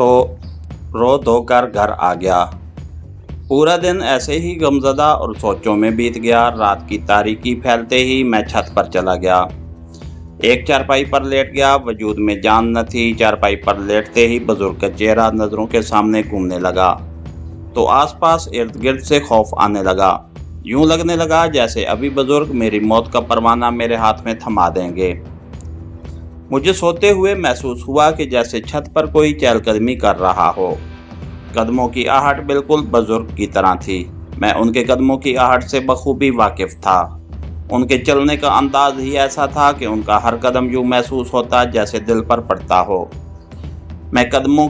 तो रो धोकर घर आ गया। पूरा दिन ऐसे ही गमज़दा और सोचों में बीत गया। रात की तारीकी फैलते ही मैं छत पर चला गया। एक चारपाई पर लेट गया। वजूद में जान न थी। चारपाई पर लेटते ही बुजुर्ग का चेहरा नज़रों के सामने घूमने लगा तो आसपास इर्द गिर्द से खौफ आने लगा। यूं लगने लगा जैसे अभी बुजुर्ग मेरी मौत का परवाना मेरे हाथ में थमा देंगे। मुझे सोते हुए महसूस हुआ कि जैसे छत पर कोई चहलकदमी कर रहा हो। कदमों की आहट बिल्कुल बुजुर्ग की तरह थी। मैं उनके कदमों की आहट से बखूबी वाकिफ था। उनके चलने का अंदाज ही ऐसा था कि उनका हर कदम यूं महसूस होता जैसे दिल पर पड़ता हो। मैं कदमों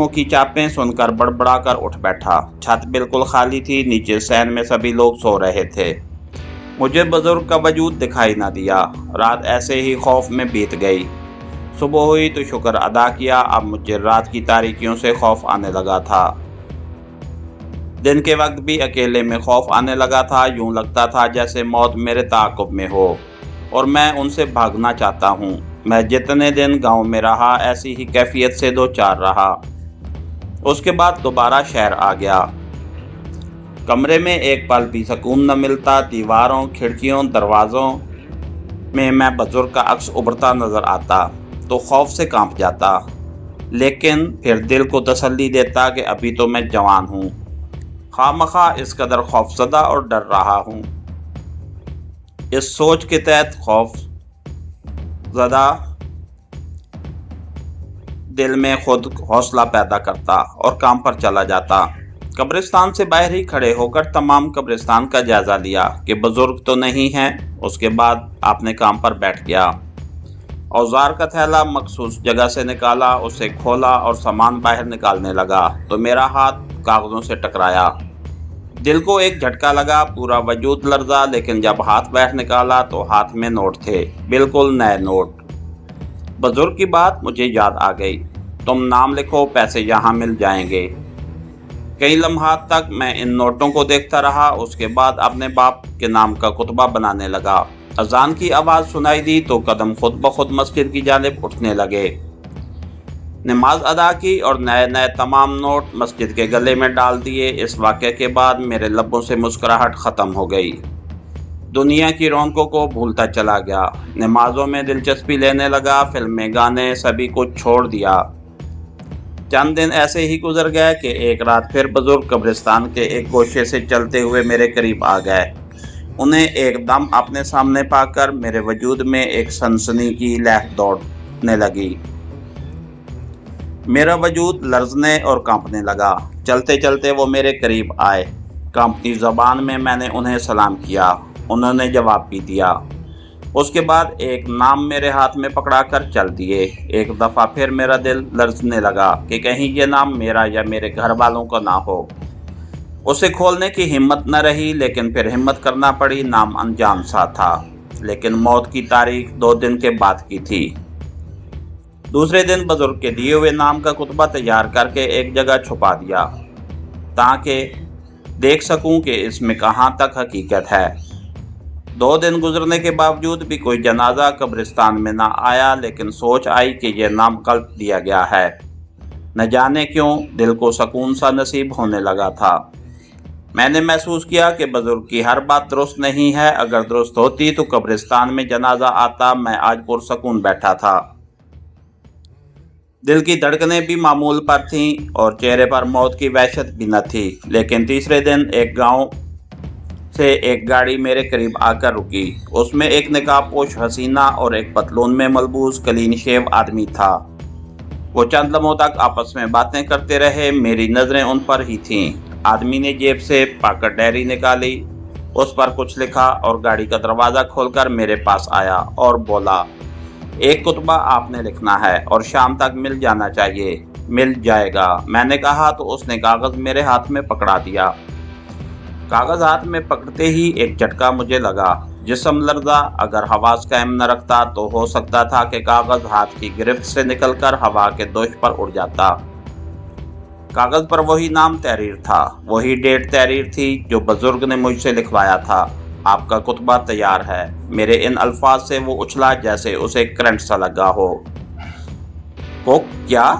की चापें सुनकर बड़बड़ाकर उठ बैठा। छत बिल्कुल खाली थी। नीचे सहन में सभी लोग सो रहे थे। मुझे बुजुर्ग का वजूद दिखाई न दिया। रात ऐसे ही खौफ में बीत गई। सुबह हुई तो शुक्र अदा किया। अब मुझे रात की तारीकियों से खौफ आने लगा था। दिन के वक्त भी अकेले में खौफ आने लगा था। यूं लगता था जैसे मौत मेरे ताक़ुब में हो और मैं उनसे भागना चाहता हूँ। मैं जितने दिन गांव में रहा ऐसी ही कैफियत से दो चार रहा। उसके बाद दोबारा शहर आ गया। कमरे में एक पल भी सुकून न मिलता। दीवारों, खिड़कियों, दरवाज़ों में मैं बुजुर्ग का अक्स उभरता नज़र आता तो खौफ से कांप जाता, लेकिन फिर दिल को तसल्ली देता कि अभी तो मैं जवान हूँ। खामखा इस कदर खौफज़दा और डर रहा हूँ। इस सोच के तहत खौफज़दा दिल में खुद हौसला पैदा करता और काम पर चला जाता। कब्रिस्तान से बाहर ही खड़े होकर तमाम कब्रिस्तान का जायज़ा लिया कि बुजुर्ग तो नहीं हैं। उसके बाद आपने काम पर बैठ गया। औजार का थैला मखसूस जगह से निकाला, उसे खोला और सामान बाहर निकालने लगा तो मेरा हाथ कागज़ों से टकराया। दिल को एक झटका लगा। पूरा वजूद लर्जा, लेकिन जब हाथ बाहर निकाला तो हाथ में नोट थे, बिल्कुल नए नोट। बुजुर्ग की बात मुझे याद आ गई। तुम नाम लिखो, पैसे यहाँ मिल जाएंगे। कई लम्हात तक मैं इन नोटों को देखता रहा। उसके बाद अपने बाप के नाम का कुतबा बनाने लगा। अजान की आवाज़ सुनाई दी तो कदम खुद ब खुद मस्जिद की जानिब उठने लगे। नमाज अदा की और नए नए तमाम नोट मस्जिद के गले में डाल दिए। इस वाक़े के बाद मेरे लब्बों से मुस्कुराहट ख़त्म हो गई। दुनिया की रौनकों को भूलता चला गया। नमाज़ों में दिलचस्पी लेने लगा। फिल्में, गाने, सभी कुछ छोड़ दिया। चंद दिन ऐसे ही गुजर गए कि एक रात फिर बुजुर्ग कब्रिस्तान के एक गोशे से चलते हुए मेरे करीब आ गए। उन्हें एकदम अपने सामने पाकर मेरे वजूद में एक सनसनी की लहर दौड़ने लगी। मेरा वजूद लर्जने और कांपने लगा। चलते चलते वो मेरे करीब आए। कांपती ज़बान में मैंने उन्हें सलाम किया। उन्होंने जवाब भी दिया। उसके बाद एक नाम मेरे हाथ में पकड़ा कर चल दिए। एक दफ़ा फिर मेरा दिल लर्जने लगा कि कहीं ये नाम मेरा या मेरे घर वालों का ना हो। उसे खोलने की हिम्मत न रही, लेकिन फिर हिम्मत करना पड़ी। नाम अनजान सा था, लेकिन मौत की तारीख 2 दिन के बाद की थी। दूसरे दिन बुजुर्ग के दिए हुए नाम का कुतबा तैयार करके एक जगह छुपा दिया ताकि देख सकूं कि इसमें कहाँ तक हकीकत है। 2 दिन गुजरने के बावजूद भी कोई जनाजा कब्रिस्तान में ना आया, लेकिन सोच आई कि यह नाम गलत दिया गया है। न जाने क्यों दिल को सुकून सा नसीब होने लगा था। मैंने महसूस किया कि बुजुर्ग की हर बात दुरुस्त नहीं है। अगर दुरुस्त होती तो कब्रिस्तान में जनाजा आता। मैं आज पुरसकून बैठा था। दिल की धड़कनें भी मामूल पर थीं और चेहरे पर मौत की वहशत भी न थी। लेकिन तीसरे दिन एक गांव से एक गाड़ी मेरे करीब आकर रुकी। उसमें एक निकाबपोश हसीना और एक पतलून में मलबूस क्लीन शेव आदमी था। वो चंद लम्हों तक आपस में बातें करते रहे। मेरी नज़रें उन पर ही थीं। आदमी ने जेब से पॉकेट डायरी निकाली, उस पर कुछ लिखा और गाड़ी का दरवाज़ा खोलकर मेरे पास आया और बोला, एक कुतबा आपने लिखना है और शाम तक मिल जाना चाहिए। मिल जाएगा, मैंने कहा तो उसने कागज़ मेरे हाथ में पकड़ा दिया। कागज़ हाथ में पकड़ते ही एक झटका मुझे लगा। जिस्म लर्जा। अगर हवास कायम न रखता तो हो सकता था कि कागज़ हाथ की गिरफ्त से निकलकर हवा के दोष पर उड़ जाता। कागज़ पर वही नाम तहरीर था, वही डेट तहरीर थी जो बुजुर्ग ने मुझसे लिखवाया था। आपका खुतबा तैयार है। मेरे इन अल्फाज से वो उछला जैसे उसे करंट सा लगा हो। वो क्या?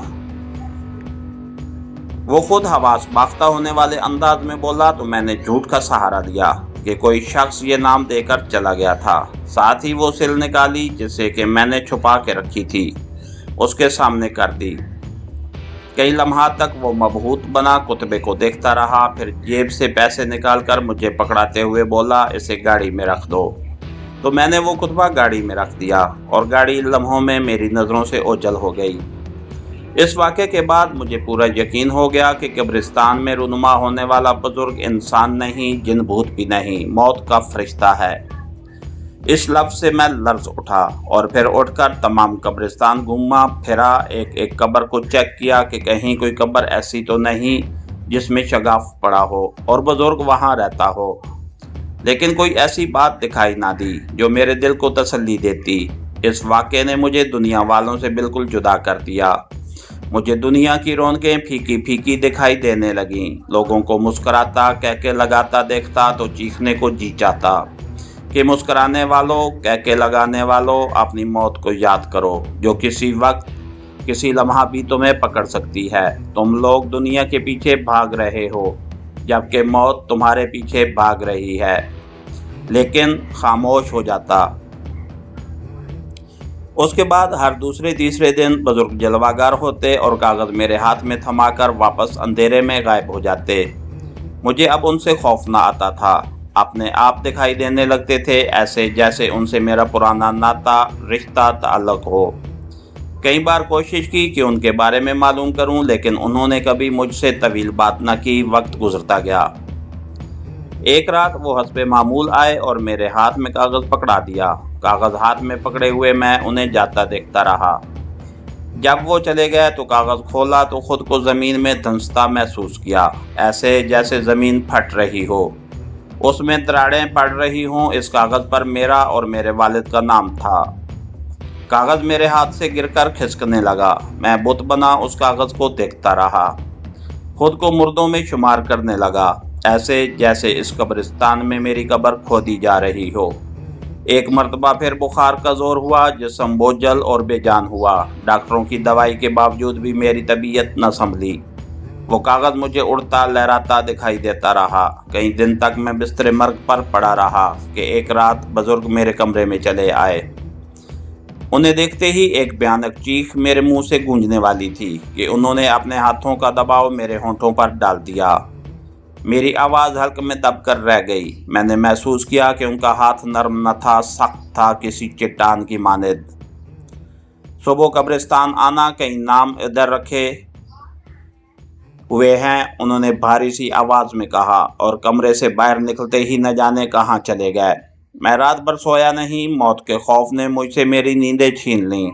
वो खुद हवास बाख्ता होने वाले अंदाज में बोला तो मैंने झूठ का सहारा लिया कि कोई शख्स ये नाम देकर चला गया था। साथ ही वो सिल निकाली जिसे कि मैंने छुपा के रखी थी, उसके सामने कर दी। कई लम्हा तक वो मबहूत बना कुतबे को देखता रहा, फिर जेब से पैसे निकालकर मुझे पकड़ाते हुए बोला, इसे गाड़ी में रख दो। तो मैंने वो कुतबा गाड़ी में रख दिया और गाड़ी लम्हों में मेरी नज़रों से ओझल हो गई। इस वाक़े के बाद मुझे पूरा यकीन हो गया कि कब्रिस्तान में रुनुमा होने वाला बुजुर्ग इंसान नहीं, जिन भूत भी नहीं, मौत का फरिश्ता है। इस लफ्ज़ से मैं लर्ज़ उठा और फिर उठकर तमाम कब्रिस्तान घूमा फिरा, एक एक कब्र को चेक किया कि कहीं कोई कब्र ऐसी तो नहीं जिसमें शगाफ पड़ा हो और बुजुर्ग वहाँ रहता हो। लेकिन कोई ऐसी बात दिखाई ना दी जो मेरे दिल को तसल्ली देती। इस वाक़े ने मुझे दुनिया वालों से बिल्कुल जुदा कर दिया। मुझे दुनिया की रौनकें फीकी फीकी दिखाई देने लगीं। लोगों को मुस्कराता कह के लगाता देखता तो चीखने को जी चाहता कि मुस्कराने वालों, कह के लगाने वालों, अपनी मौत को याद करो जो किसी वक्त किसी लम्हा भी तुम्हें पकड़ सकती है। तुम लोग दुनिया के पीछे भाग रहे हो जबकि मौत तुम्हारे पीछे भाग रही है। लेकिन खामोश हो जाता। उसके बाद हर दूसरे तीसरे दिन बुजुर्ग जलवागर होते और कागज़ मेरे हाथ में थमाकर वापस अंधेरे में गायब हो जाते। मुझे अब उनसे खौफ ना आता था। अपने आप दिखाई देने लगते थे, ऐसे जैसे उनसे मेरा पुराना नाता, रिश्ता, ताल्लुक़ हो। कई बार कोशिश की कि उनके बारे में मालूम करूं, लेकिन उन्होंने कभी मुझसे तवील बात न की। वक्त गुजरता गया। एक रात वो हस्बे मामूल आए और मेरे हाथ में कागज़ पकड़ा दिया। कागज़ हाथ में पकड़े हुए मैं उन्हें जाता देखता रहा। जब वो चले गए तो कागज़ खोला तो खुद को ज़मीन में धंसता महसूस किया, ऐसे जैसे ज़मीन फट रही हो, उसमें दरारें पड़ रही हों। इस कागज़ पर मेरा और मेरे वालिद का नाम था। कागज़ मेरे हाथ से गिरकर खिसकने लगा। मैं बुत बना उस कागज़ को देखता रहा, खुद को मुर्दों में शुमार करने लगा, ऐसे जैसे इस कब्रिस्तान में मेरी कब्र खोदी जा रही हो। एक मर्तबा फिर बुखार का जोर हुआ, जिस्म बोझल और बेजान हुआ। डॉक्टरों की दवाई के बावजूद भी मेरी तबीयत न संभली। वो कागज़ मुझे उड़ता लहराता दिखाई देता रहा। कई दिन तक मैं बिस्तर मर्ग पर पड़ा रहा कि एक रात बुजुर्ग मेरे कमरे में चले आए। उन्हें देखते ही एक भयानक चीख मेरे मुंह से गूंजने वाली थी कि उन्होंने अपने हाथों का दबाव मेरे होंठों पर डाल दिया। मेरी आवाज़ हल्क में दब कर रह गई। मैंने महसूस किया कि उनका हाथ नरम न था, सख्त था, किसी चट्टान की मानद। सुबह कब्रिस्तान आना, कई नाम इधर रखे हुए हैं, उन्होंने भारी सी आवाज़ में कहा और कमरे से बाहर निकलते ही न जाने कहाँ चले गए। मैं रात भर सोया नहीं। मौत के खौफ ने मुझसे मेरी नींदें छीन लीं।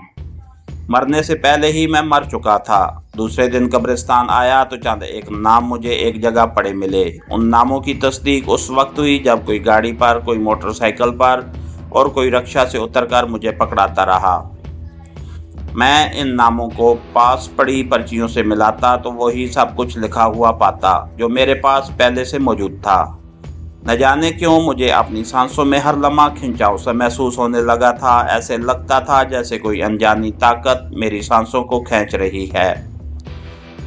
मरने से पहले ही मैं मर चुका था। दूसरे दिन कब्रिस्तान आया तो चंद एक नाम मुझे एक जगह पड़े मिले। उन नामों की तस्दीक उस वक्त हुई जब कोई गाड़ी पर, कोई मोटरसाइकिल पर और कोई रिक्शा से उतरकर मुझे पकड़ाता रहा। मैं इन नामों को पास पड़ी पर्चियों से मिलाता तो वही सब कुछ लिखा हुआ पाता जो मेरे पास पहले से मौजूद था। न जाने क्यों मुझे अपनी सांसों में हर लम्हा खिंचाव सा महसूस होने लगा था। ऐसे लगता था जैसे कोई अनजानी ताकत मेरी सांसों को खींच रही है,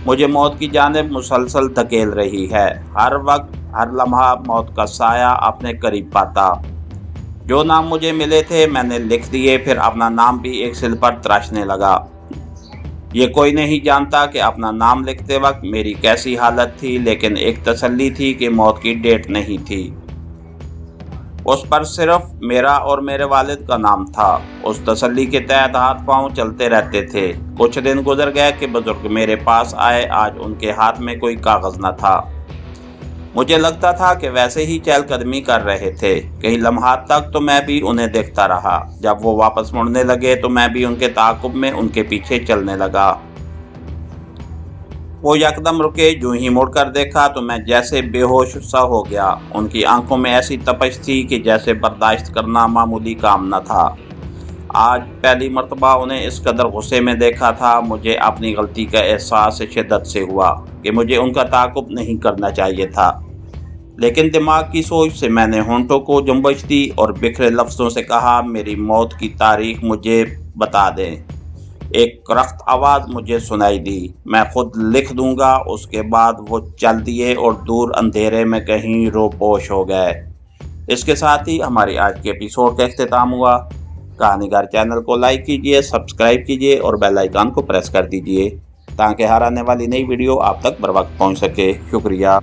मुझे मौत की जानिब मुसलसल धकेल रही है। हर वक्त हर लम्हा मौत का साया अपने करीब पाता। जो नाम मुझे मिले थे मैंने लिख दिए, फिर अपना नाम भी एक सिल पर तराशने लगा। ये कोई नहीं जानता कि अपना नाम लिखते वक्त मेरी कैसी हालत थी, लेकिन एक तसल्ली थी कि मौत की डेट नहीं थी। उस पर सिर्फ मेरा और मेरे वालिद का नाम था। उस तसल्ली के तहत हाथ पांव चलते रहते थे। कुछ दिन गुजर गए कि बुजुर्ग मेरे पास आए। आज उनके हाथ में कोई कागज़ न था। मुझे लगता था कि वैसे ही चहलकदमी कर रहे थे। कई लम्हात तक तो मैं भी उन्हें देखता रहा। जब वो वापस मुड़ने लगे तो मैं भी उनके ताक़ुब में उनके पीछे चलने लगा। वो यकदम रुके। जो ही मुड़कर देखा तो मैं जैसे बेहोश सा हो गया। उनकी आंखों में ऐसी तपश थी कि जैसे बर्दाश्त करना मामूली काम न था। आज पहली मर्तबा उन्हें इस कदर गुस्से में देखा था। मुझे अपनी गलती का एहसास शिद्दत से हुआ कि मुझे उनका ताक़ुब नहीं करना चाहिए था। लेकिन दिमाग की सोच से मैंने होंठों को जुम्बश दी और बिखरे लफ्ज़ों से कहा, मेरी मौत की तारीख मुझे बता दें। एक करख्त आवाज़ मुझे सुनाई दी, मैं खुद लिख दूंगा। उसके बाद वो चल दिए और दूर अंधेरे में कहीं रोपोश हो गए। इसके साथ ही हमारी आज के एपिसोड का इख्तिताम हुआ। कहानीगार चैनल को लाइक कीजिए, सब्सक्राइब कीजिए और बेल आइकन को प्रेस कर दीजिए ताकि हर आने वाली नई वीडियो आप तक बर वक्त पहुँच सके। शुक्रिया।